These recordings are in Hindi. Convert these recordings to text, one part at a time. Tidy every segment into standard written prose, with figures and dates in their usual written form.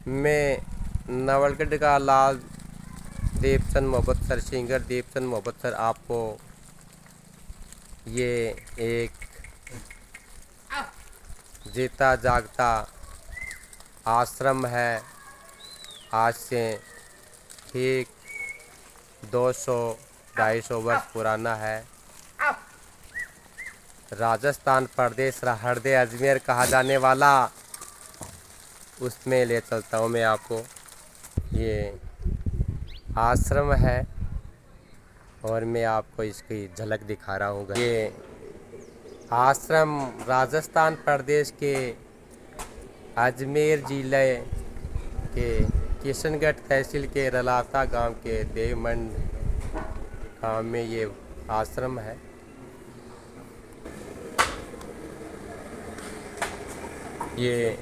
मैं नवलगढ़ का लाल देवचंद मोहब्बत सर, सिंगर देवचंद मोहब्बत सर आपको ये एक जीता जागता आश्रम है। आज से ठीक 200-250 वर्ष पुराना है। राजस्थान प्रदेश हृदय अजमेर कहा जाने वाला, उसमें ले चलता हूँ मैं आपको। ये आश्रम है और मैं आपको इसकी झलक दिखा रहा हूँ। ये आश्रम राजस्थान प्रदेश के अजमेर जिले के किशनगढ़ तहसील के रलाता गांव के देवमंड गांव में ये आश्रम है। ये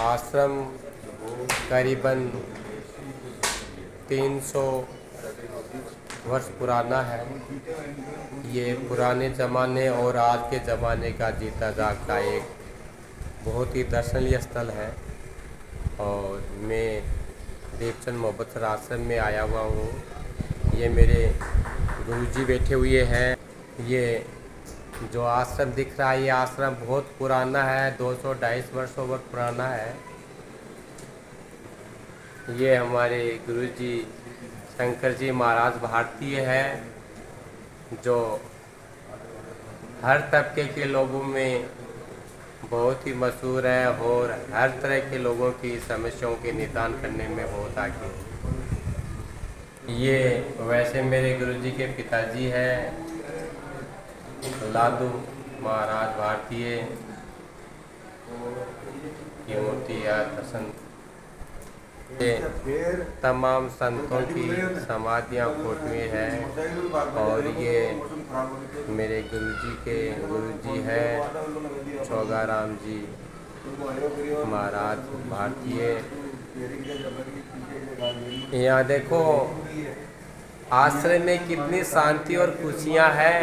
आश्रम करीबन 300 वर्ष पुराना है। ये पुराने ज़माने और आज के ज़माने का जीता जागता एक बहुत ही दर्शनीय स्थल है। और मैं देवचंद मोहब्बत सर आश्रम में आया हुआ हूँ। ये मेरे गुरुजी बैठे हुए हैं। ये जो आश्रम दिख रहा है, ये आश्रम बहुत पुराना है, 200-250 वर्षों वर्ष पुराना है। ये हमारे गुरुजी शंकर जी महाराज भारतीय है, जो हर तबके के लोगों में बहुत ही मशहूर है और हर तरह के लोगों की समस्याओं के निदान करने में बहुत आगे है। ये वैसे मेरे गुरुजी के पिताजी हैं, लालू महाराज भारतीय की मूर्ति है। दर्शन तमाम संतों की समाधियाँ फोटोएँ हैं। और ये मेरे गुरुजी हैं छोगाराम जी महाराज भारतीय। यहाँ देखो आश्रम में कितनी शांति और खुशियाँ हैं।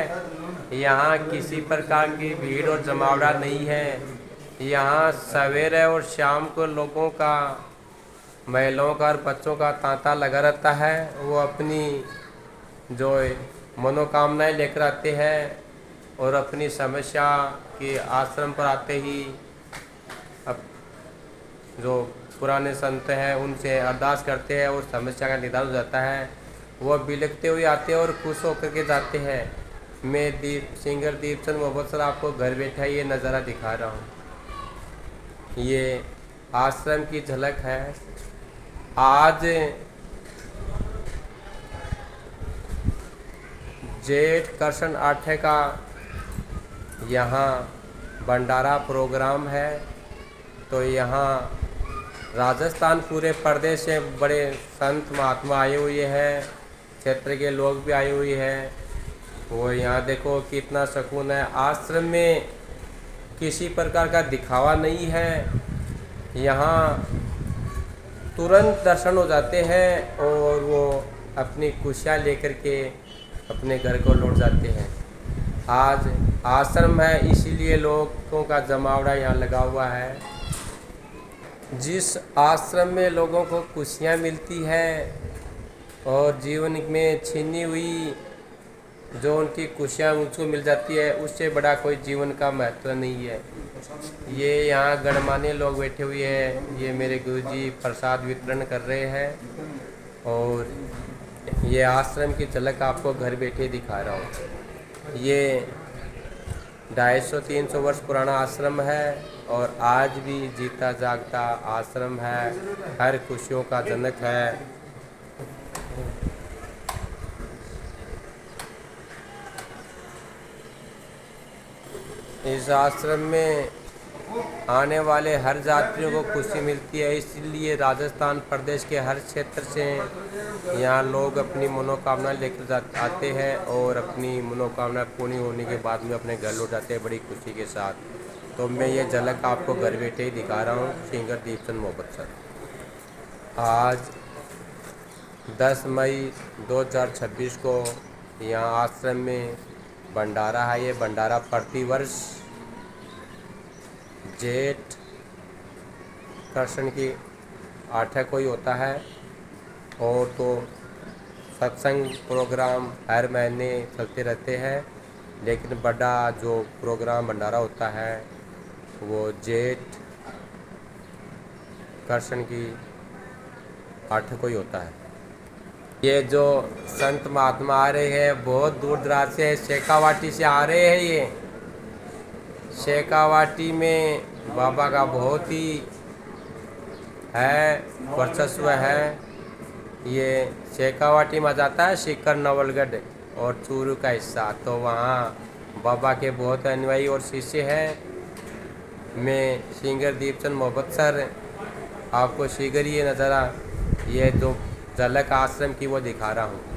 यहाँ किसी प्रकार की भीड़ और जमावड़ा नहीं है। यहाँ सवेरे और शाम को लोगों का, महिलाओं का और बच्चों का तांता लगा रहता है। वो अपनी जो मनोकामनाएं लेकर आते हैं और अपनी समस्या के आश्रम पर आते ही अब जो पुराने संत हैं उनसे अरदास करते हैं और समस्या का निदान हो जाता है। वो बिलखते हुए आते हैं और खुश होकर के जाते हैं। मैं सिंगर देवचंद मोहब्बत सर आपको घर बैठा ये नज़ारा दिखा रहा हूँ। ये आश्रम की झलक है। आज जेठ कृष्ण 8 का यहाँ भंडारा प्रोग्राम है। तो यहाँ राजस्थान पूरे प्रदेश से बड़े संत महात्मा आए हुए हैं, क्षेत्र के लोग भी आए हुए हैं। वो यहाँ देखो कितना सुकून है। आश्रम में किसी प्रकार का दिखावा नहीं है। यहाँ तुरंत दर्शन हो जाते हैं और वो अपनी खुशियाँ लेकर के अपने घर को लौट जाते हैं। आज आश्रम है इसीलिए लोगों का जमावड़ा यहाँ लगा हुआ है। जिस आश्रम में लोगों को खुशियाँ मिलती है और जीवन में छीनी हुई जो उनकी खुशियाँ मुझको मिल जाती है, उससे बड़ा कोई जीवन का महत्व नहीं है। ये यहाँ गणमान्य लोग बैठे हुए हैं। ये मेरे गुरुजी प्रसाद वितरण कर रहे हैं और ये आश्रम की झलक आपको घर बैठे दिखा रहा हूँ। ये 250-300 वर्ष पुराना आश्रम है और आज भी जीता जागता आश्रम है, हर खुशियों का जनक है। इस आश्रम में आने वाले हर यात्रियों को खुशी मिलती है। इसलिए राजस्थान प्रदेश के हर क्षेत्र से यहाँ लोग अपनी मनोकामना लेकर आते हैं और अपनी मनोकामना पूरी होने के बाद में अपने घर लौट जाते हैं बड़ी खुशी के साथ। तो मैं ये झलक आपको घर बैठे ही दिखा रहा हूँ। सिंगर देवचंद मोहब्बत सर। आज 10 मई 2026 को यहाँ आश्रम में भंडारा है। ये भंडारा प्रतिवर्ष जेठ कृष्ण की 8 को ही होता है। और तो सत्संग प्रोग्राम हर महीने चलते रहते हैं, लेकिन बड़ा जो प्रोग्राम भंडारा होता है वो जेठ कृष्ण की 8 को ही होता है। ये जो संत महात्मा आ रहे हैं बहुत दूर दराज से, शेखावाटी से आ रहे हैं। ये शेखावाटी में बाबा का बहुत ही है वर्चस्व है। ये शेखावाटी में जाता है सीकर नवलगढ़ और चूरू का हिस्सा, तो वहाँ बाबा के बहुत अनुयायी और शिष्य हैं। मैं सिंगर दीपचंद मोहब्बत सर आपको शीघ्र ये नज़ारा, ये जो झलक आश्रम की वो दिखा रहा हूँ।